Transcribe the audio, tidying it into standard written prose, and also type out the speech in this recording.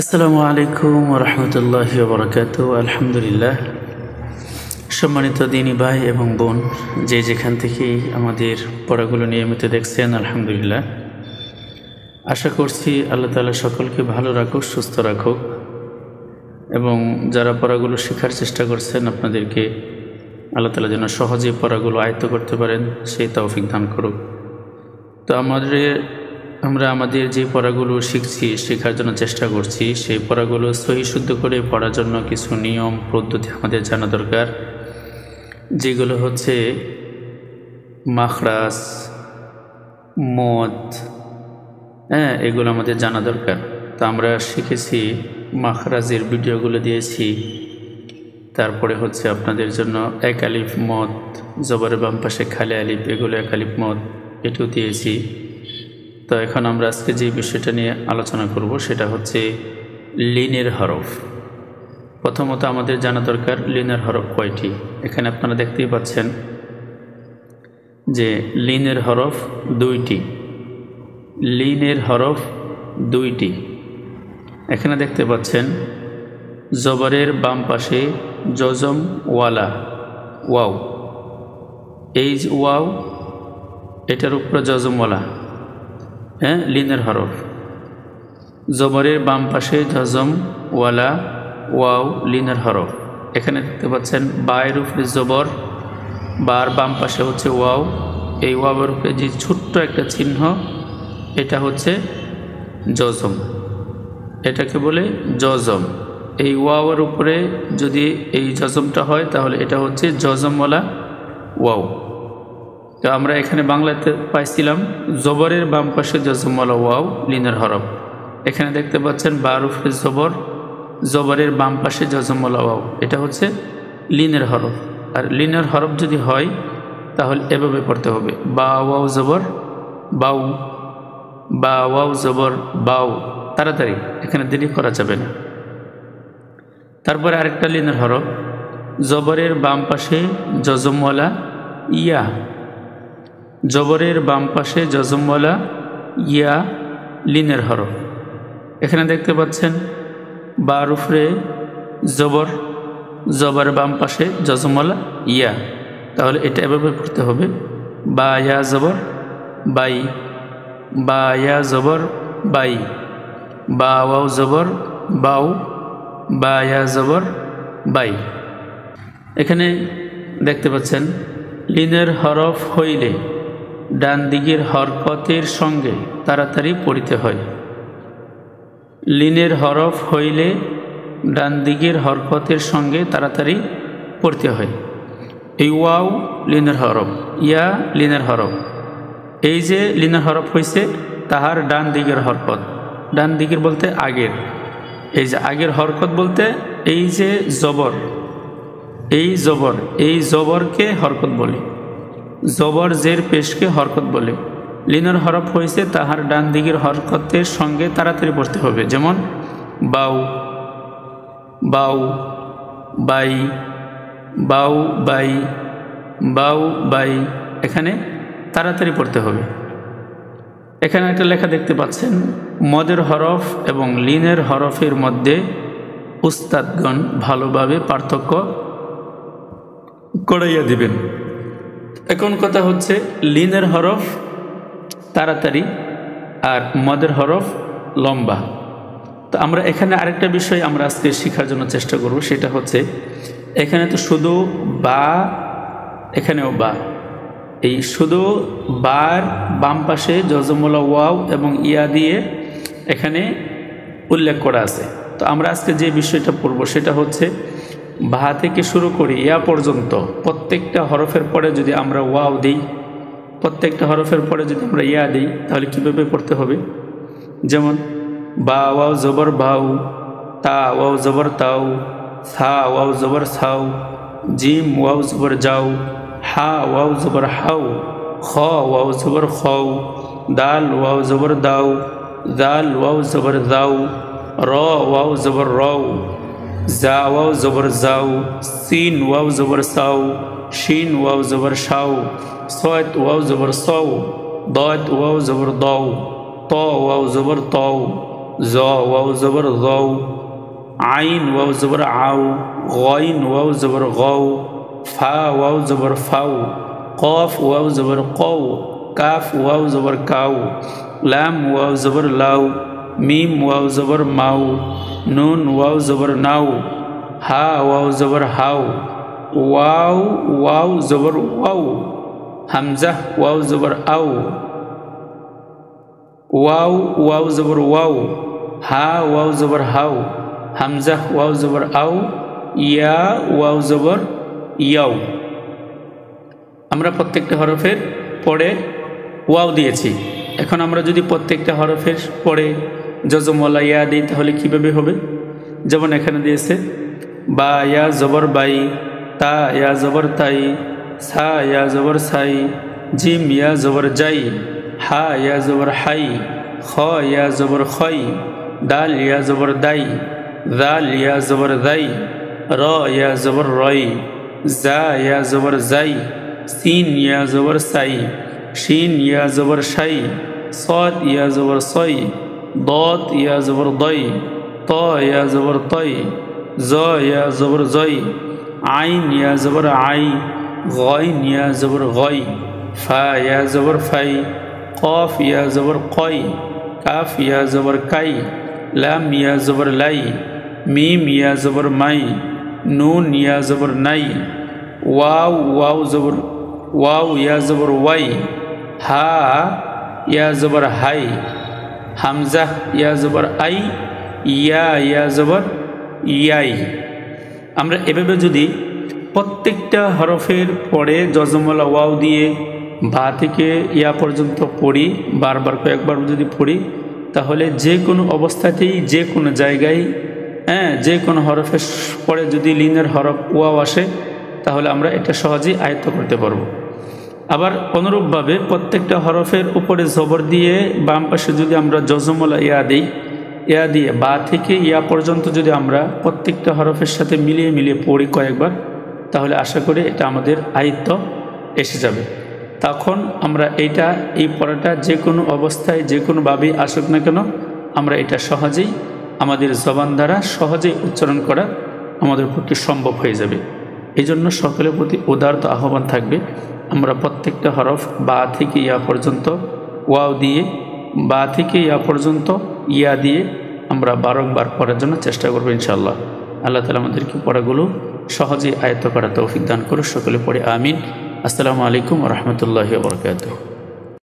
আসসালামু আলাইকুম ওয়া রাহমাতুল্লাহি ওয়া বারাকাতুহু। আলহামদুলিল্লাহ। সম্মানিত দিনী ভাই এবং বোন, যে যেখান থেকেই আমাদের পড়াগুলো নিয়মিত দেখছেন, আলহামদুলিল্লাহ। আশা করছি আল্লাহ তাআলা সকলকে ভালো রাখুক, সুস্থ রাখুক, এবং যারা পড়াগুলো শেখার চেষ্টা করছেন আপনাদেরকে আল্লাহ তাআলা যেন সহজেই পড়াগুলো আয়ত্ত করতে পারেন সেই তৌফিক দান করুক। তো আমরা আমাদের যে পড়াগুলো শিখছি, শেখার জন্য চেষ্টা করছি, সেই পড়াগুলো সহি শুদ্ধ করে পড়ার জন্য কিছু নিয়ম পদ্ধতি আমাদের জানা দরকার, যেগুলো হচ্ছে মাখরাজ, মদ, এগুলো আমাদের জানা দরকার। তো আমরা শিখেছি, মাখরাজের ভিডিওগুলো দিয়েছি, তারপরে হচ্ছে আপনাদের জন্য এক আলিফ মদ, জবরের বাম পাশে খালি আলিফ, এগুলো এক আলিফ মদ, এটাও দিয়েছি। তো এখন আমরা আজকে যে বিষয়টা নিয়ে আলোচনা করব সেটা হচ্ছে লিনের হরফ। প্রথমত আমাদের জানা দরকার লিনের হরফ কয়টি। এখানে আপনারা দেখতেই পাচ্ছেন যে লিনের হরফ দুইটি। লিনের হরফ দুইটি। এখানে দেখতে পাচ্ছেন জবরের বাম পাশে জজম ওয়ালা ওয়াও, এই ওয়াও, এটার উপরে জজমওয়ালা, লিনের হরফ। জবরের বাম পাশে জজম ওয়ালা ওয়াও, লিনের হরফ। এখানে দেখতে পাচ্ছেন বায়ের উপরে জবর, বার বাম পাশে হচ্ছে ওয়াও, এই ওয়াওয়ের উপরে যে ছোট্ট একটা চিহ্ন, এটা হচ্ছে জজম, এটাকে বলে জজম। এই ওয়াওয়ের উপরে যদি এই জজমটা হয় তাহলে এটা হচ্ছে জজমওয়ালা ওয়াও। তো আমরা এখানে বাংলাতে পাইছিলাম জবরের বাম পাশে জজমওয়ালা ওয়াও, লিনের হরফ। এখানে দেখতে পাচ্ছেন বার উপরে জবর, জবরের বাম পাশে জজমওয়ালা ওয়াও, এটা হচ্ছে লিনের হরফ। আর লিনের হরফ যদি হয় তাহলে এভাবে পড়তে হবে, বা ওয়াও জবর বাউ, বা ওয়াও জবর বাউ, তাড়াতাড়ি, এখানে দেরি করা যাবে না। তারপরে আরেকটা লিনের হরফ, জবরের বাম পাশে জজমওয়ালা ইয়া, জবরের বাম পাশে জজমওয়ালা ইয়া, লিনের হরফ। এখানে দেখতে পাচ্ছেন বার উপরে জবর, জবরের বাম পাশে জজমওয়ালা ইয়া, তাহলে এটা এভাবে পড়তে হবে, বা ইয়া জবর বাই, বা ইয়া জবর বাই, বা ওয়াও জবর বাউ, বা ইয়া জবর বাই। এখানে দেখতে পাচ্ছেন লিনের হরফ হইলে ডান দিকের হরকতের সঙ্গে তাড়াতাড়ি পড়িতে হয়। লিনের হরফ হইলে ডান দিকের হরকতের সঙ্গে তাড়াতাড়ি পড়তে হয়। এই ওয়াও লিনের হরফ, ইয়া লিনের হরফ। এই যে লিনের হরফ হয়েছে তাহার ডান দিকের হরকত, ডান দিকের বলতে আগের, এই যে আগের হরকত বলতে এই যে জবর, এই জবর, এই জবরকে হরকত বলে, জবর জের পেশকে হরকত বলে। লিনের হরফ হয়েছে তাহার ডান দিকের হরকতের সঙ্গে তাড়াতাড়ি পড়তে হবে, যেমন বাউ, বাউ বাই, বাউ বাই, বাউ বাই, এখানে তাড়াতাড়ি পড়তে হবে। এখানে একটা লেখা দেখতে পাচ্ছেন, মদের হরফ এবং লিনের হরফের মধ্যে উস্তাদগণ ভালোভাবে পার্থক্য করাইয়া দিবেন। এখন কথা হচ্ছে লিনের হরফ তাড়াতাড়ি আর মদের হরফ লম্বা। তো আমরা এখানে আরেকটা বিষয় আমরা আজকে শেখার জন্য চেষ্টা করব, সেটা হচ্ছে এখানে তো শুধু বা, এখানেও বা, এই শুধু বার বাম পাশে জজমওয়ালা ওয়াও এবং ইয়া দিয়ে এখানে উল্লেখ করা আছে। তো আমরা আজকে যে বিষয়টা পড়ব সেটা হচ্ছে বা থেকে শুরু করে ইয়া পর্যন্ত প্রত্যেকটা হরফের পরে যদি আমরা ওয়াও দিই, প্রত্যেকটা হরফের পরে যদি আমরা ইয়া দিই, তাহলে কীভাবে পড়তে হবে। যেমন বা ওয়াও জবর বাউ, তা ওয়াও জবর তাও, সা ওয়াও জবর সাউ, জিম ওয়াও জবর যাও, হা ওয়াও জবর হাউ, খ ওয়াও জবর খাও, দাল ওয়াও জবর দাও, দাল ওয়াও জবর দাও, র ওয়াও জবর রও, জা ওয়াও জবর যাও, সিন ওয়াও জবর সাও, শিন ওয়াও জবর শাও, সয়ত ওয়াও জবর সৌ, দয়ত ওয়াও জবর দৌ, ত ওয়াও জবর তৌ, জ ওয়াও জবর যৌ, আইন ওয়াও জবর আও, গইন ওয়াও জবর গৌ, ফা ওয়াও জবর ফাউ, কফ ওয়াও জবর কৌ, কাফ ওয়াও জবর কাউ, লাম ওয়াও জবর লাউ, মিম ওয়াও জবর মাউ, নুন ওয়াও জবর নাউ, হা ওয়াও জবর হাউ, ওয়াও ওয়াও জবর ওয়াউ, হামজা ওয়াও জবর আউ, ওয়াও ওয়াও জবর ওয়াউ, হা ওয়াও জবর হাউ, হামজা ওয়াও জবর আউ, ইয়া ওয়াও জবর ইয়াও। আমরা প্রত্যেকটা হরফের পরে ওয়াও দিয়েছি। এখন আমরা যদি প্রত্যেকটা হরফের পরে জজমওয়ালা ইয়া দিই তাহলে কীভাবে হবে? যেমন এখানে দিয়েছে বা ইয়া জবর বাই, তা ইয়া জবর তাই, সা ইয়া জবর সাই, জিম ইয়া জবর জাই, হা ইয়া জবর হাই, খ ইয়া জবর খই, দাল ইয়া জবর দাই, দাল ইয়া জবর দাই, র ইয়া জবর রই, জা ইয়া জবর জাই, সিন ইয়া জবর সাই, শিন ইয়া জবর শাই, صاد ইয়া জবর সই, ضاد ইয়া জবর দই, ত ইয়া জবর তই, জ ইয়া জবর জই, আইন ইয়া জবর আই, গইন ইয়া জবর গই, ফা ইয়া জবর ফাই, কফ ইয়া জবর কই, কাফ ইয়া জবর কাই, লাম ইয়া জবর লাই, মিম ইয়া জবর মাই, নুন ইয়া জবর নাই, ওয়াও ওয়াও জবর ওয়াও ইয়া জবর ওয়াই, হা ইয়া জবর হাই, হামজা ইয়া জবর আই, ইয়া ইয়া জবর ইয়াই। আমরা এভাবে যদি প্রত্যেকটা হরফের পরে জজমওয়ালা ওয়াও দিয়ে বা থেকে ইয়া পর্যন্ত পড়ি, বারবার কয়েকবার যদি পড়ি, তাহলে যে কোনো অবস্থাতেই যে কোনো জায়গায় যে কোনো হরফের পরে যদি লিনের হরফ ওয়াও আসে তাহলে আমরা এটা সহজেই আয়ত্ত করতে পারবো। আবার অনুরূপভাবে প্রত্যেকটা হরফের উপরে জবর দিয়ে বাম পাশে যদি আমরা জজমওয়ালা ইয়া দিই, ইয়া দিয়ে বা থেকে ইয়া পর্যন্ত যদি আমরা প্রত্যেকটা হরফের সাথে মিলিয়ে মিলিয়ে পড়ি কয়েকবার, তাহলে আশা করি এটা আমাদের আয়ত্ত এসে যাবে। তখন আমরা এই পড়াটা যে কোনো অবস্থায় যে কোনোভাবেই আসুক না কেন, আমরা এটা সহজেই আমাদের জবান দ্বারা সহজেই উচ্চারণ করা আমাদের পক্ষে সম্ভব হয়ে যাবে। এই জন্য সকলের প্রতি উদারত আহ্বান থাকবে, আমরা প্রত্যেকটা হরফ বা থেকে ইয়া পর্যন্ত ওয়াও দিয়ে, বা থেকে ইয়া পর্যন্ত ইয়া দিয়ে আমরা বারংবার পড়ার জন্য চেষ্টা করবো ইনশাআল্লাহ। আল্লাহ তাআলা আমাদেরকে পড়াগুলো সহজেই আয়ত্ত করা তৌফিক দান করুন। সকলে পড়ে আমিন। আসসালামু আলাইকুম ওয়া রাহমাতুল্লাহি ওয়া বারাকাতুহু।